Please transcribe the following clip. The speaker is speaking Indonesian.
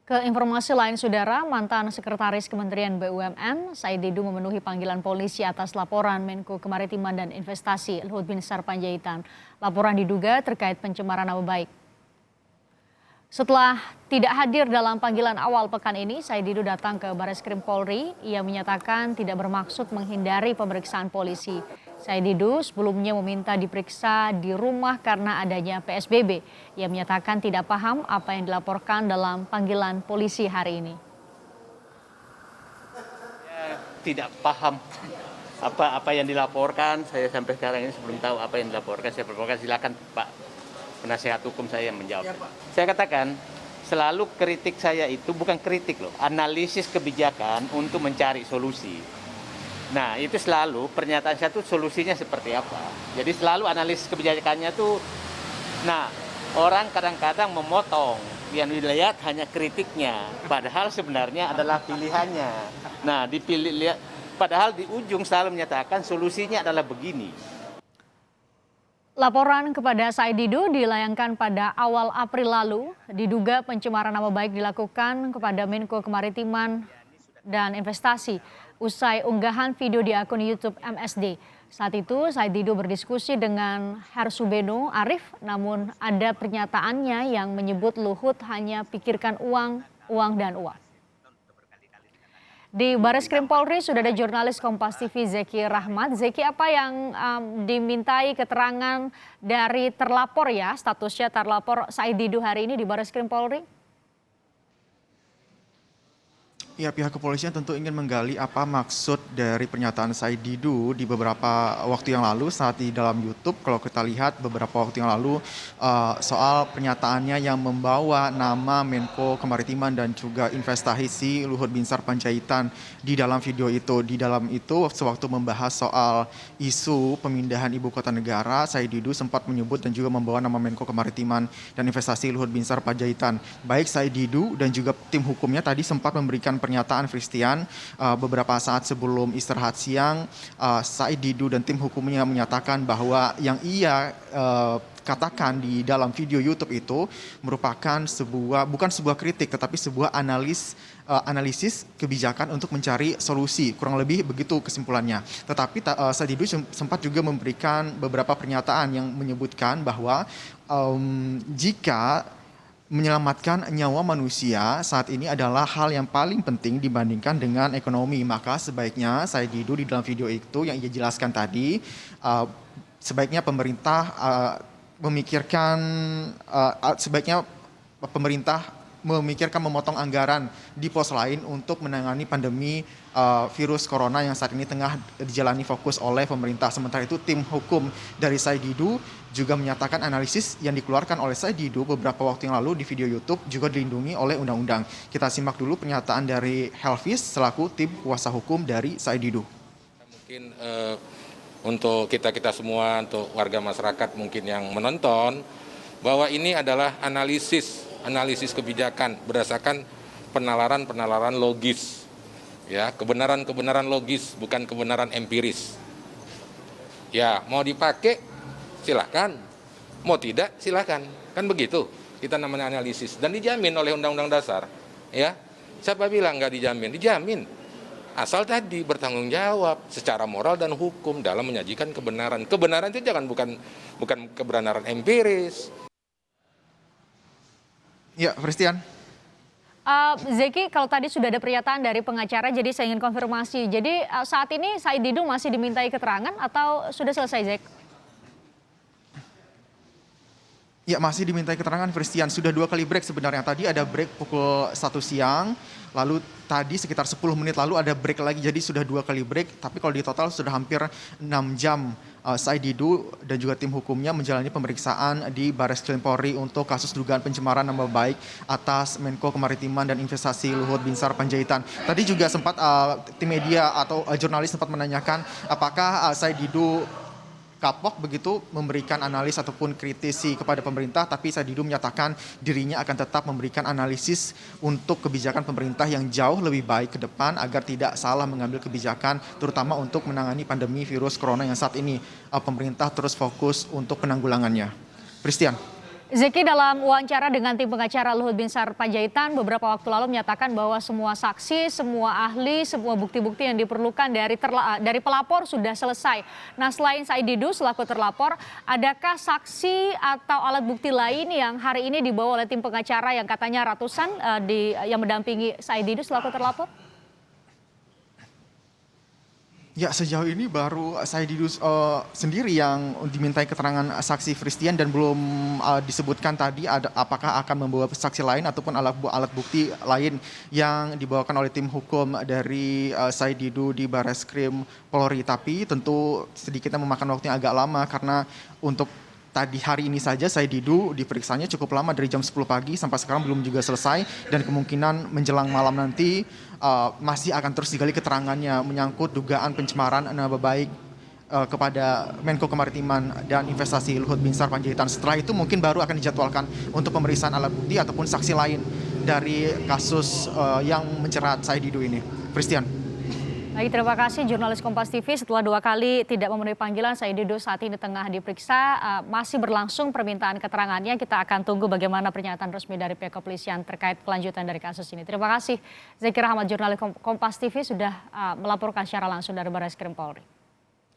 Ke informasi lain, Saudara, mantan Sekretaris Kementerian BUMN, Said Didu memenuhi panggilan polisi atas laporan Menko Kemaritiman dan Investasi Luhut Binsar Panjaitan. Laporan diduga terkait pencemaran nama baik. Setelah tidak hadir dalam panggilan awal pekan ini, Said Didu datang ke Bareskrim Polri. Ia menyatakan tidak bermaksud menghindari pemeriksaan polisi. Said Didu sebelumnya meminta diperiksa di rumah karena adanya PSBB. Ia menyatakan tidak paham apa yang dilaporkan dalam panggilan polisi hari ini. Saya tidak paham apa yang dilaporkan. Saya sampai sekarang ini sebelum tahu apa yang dilaporkan. Saya perlukan silakan Pak penasihat hukum saya yang menjawab. Ya, saya katakan selalu kritik saya itu bukan kritik loh, analisis kebijakan untuk mencari solusi. Nah itu selalu pernyataan saya itu solusinya seperti apa. Jadi selalu analisis kebijakannya tuh, nah orang kadang-kadang memotong yang dilihat hanya kritiknya, padahal sebenarnya adalah pilihannya. Nah dipilih lihat, padahal di ujung selalu menyatakan solusinya adalah begini. Laporan kepada Said Didu dilayangkan pada awal April lalu. Diduga pencemaran nama baik dilakukan kepada Menko Kemaritiman dan Investasi usai unggahan video di akun YouTube MSD. Saat itu Said Didu berdiskusi dengan Hersubeno Arif, namun ada pernyataannya yang menyebut Luhut hanya pikirkan uang, uang dan uang. Di Bareskrim Polri sudah ada jurnalis Kompas TV Zeki Rahmat. Zeki, apa yang dimintai keterangan dari terlapor ya, statusnya terlapor Said Didu hari ini di Bareskrim Polri? Ya, pihak kepolisian tentu ingin menggali apa maksud dari pernyataan Said Didu di beberapa waktu yang lalu saat di dalam YouTube. Kalau kita lihat beberapa waktu yang lalu soal pernyataannya yang membawa nama Menko Kemaritiman dan juga Investasi Luhut Binsar Panjaitan di dalam video itu. Di dalam itu sewaktu membahas soal isu pemindahan ibu kota negara, Said Didu sempat menyebut dan juga membawa nama Menko Kemaritiman dan Investasi Luhut Binsar Panjaitan. Baik Said Didu dan juga tim hukumnya tadi sempat memberikan pernyataan Christian beberapa saat sebelum istirahat siang. Said Didu dan tim hukumnya menyatakan bahwa yang ia katakan di dalam video YouTube itu merupakan bukan sebuah kritik tetapi sebuah analisis kebijakan untuk mencari solusi, kurang lebih begitu kesimpulannya. Tetapi Said Didu sempat juga memberikan beberapa pernyataan yang menyebutkan bahwa jika menyelamatkan nyawa manusia saat ini adalah hal yang paling penting dibandingkan dengan ekonomi. Maka sebaiknya Said Didu di dalam video itu yang ia jelaskan tadi, sebaiknya pemerintah memikirkan memotong anggaran di pos lain untuk menangani pandemi virus corona yang saat ini tengah dijalani fokus oleh pemerintah. Sementara itu tim hukum dari Said Didu juga menyatakan analisis yang dikeluarkan oleh Said Didu beberapa waktu yang lalu di video YouTube juga dilindungi oleh undang-undang. Kita simak dulu pernyataan dari Helvis selaku tim kuasa hukum dari Said Didu. Mungkin untuk kita semua, untuk warga masyarakat mungkin yang menonton, bahwa ini adalah analisis kebijakan berdasarkan penalaran logis, ya, kebenaran logis, bukan kebenaran empiris. Ya, mau dipakai silakan, mau tidak silakan, kan begitu. Kita namanya analisis dan dijamin oleh Undang-Undang Dasar, ya. Siapa bilang nggak dijamin? Dijamin. Asal tadi bertanggung jawab secara moral dan hukum dalam menyajikan kebenaran. Kebenaran itu bukan kebenaran empiris. Ya, Christian. Zeki, kalau tadi sudah ada pernyataan dari pengacara, jadi saya ingin konfirmasi. Jadi saat ini Said Didu masih dimintai keterangan atau sudah selesai, Zek? Ya, masih dimintai keterangan Christian. Sudah 2 kali break sebenarnya. Tadi ada break pukul 1 siang, lalu tadi sekitar 10 menit lalu ada break lagi. Jadi sudah 2 kali break, tapi kalau di total sudah hampir 6 jam Said Didu dan juga tim hukumnya menjalani pemeriksaan di Bareskrim Polri untuk kasus dugaan pencemaran nama baik atas Menko Kemaritiman dan Investasi Luhut Binsar Panjaitan. Tadi juga sempat tim media atau jurnalis sempat menanyakan apakah Said Didu kapok begitu memberikan analis ataupun kritisi kepada pemerintah, tapi Said Didu menyatakan dirinya akan tetap memberikan analisis untuk kebijakan pemerintah yang jauh lebih baik ke depan agar tidak salah mengambil kebijakan, terutama untuk menangani pandemi virus corona yang saat ini pemerintah terus fokus untuk penanggulangannya. Christian. Zeki dalam wawancara dengan tim pengacara Luhut Binsar Panjaitan beberapa waktu lalu menyatakan bahwa semua saksi, semua ahli, semua bukti-bukti yang diperlukan dari pelapor sudah selesai. Nah, selain Said Didu selaku terlapor, adakah saksi atau alat bukti lain yang hari ini dibawa oleh tim pengacara yang katanya ratusan yang mendampingi Said Didu selaku terlapor? Ya, sejauh ini baru Said Didu sendiri yang dimintai keterangan saksi Christian dan belum disebutkan tadi apakah akan membawa saksi lain ataupun alat bukti lain yang dibawakan oleh tim hukum dari Said Didu di Barreskrim Polri. Tapi tentu sedikitnya memakan waktu yang agak lama karena untuk tadi hari ini saja Said Didu diperiksanya cukup lama dari jam 10 pagi sampai sekarang belum juga selesai dan kemungkinan menjelang malam nanti masih akan terus digali keterangannya menyangkut dugaan pencemaran nama baik kepada Menko Kemaritiman dan Investasi Luhut Binsar Panjaitan. Setelah itu mungkin baru akan dijadwalkan untuk pemeriksaan alat bukti ataupun saksi lain dari kasus yang menjerat Said Didu ini. Christian. Baik, terima kasih jurnalis Kompas TV. Setelah 2 kali tidak memenuhi panggilan, Said Didu saat ini tengah diperiksa. Masih berlangsung permintaan keterangannya. Kita akan tunggu bagaimana pernyataan resmi dari pihak kepolisian terkait kelanjutan dari kasus ini. Terima kasih Zeki Rahmat, jurnalis Kompas TV sudah melaporkan secara langsung dari Barreskrim Polri.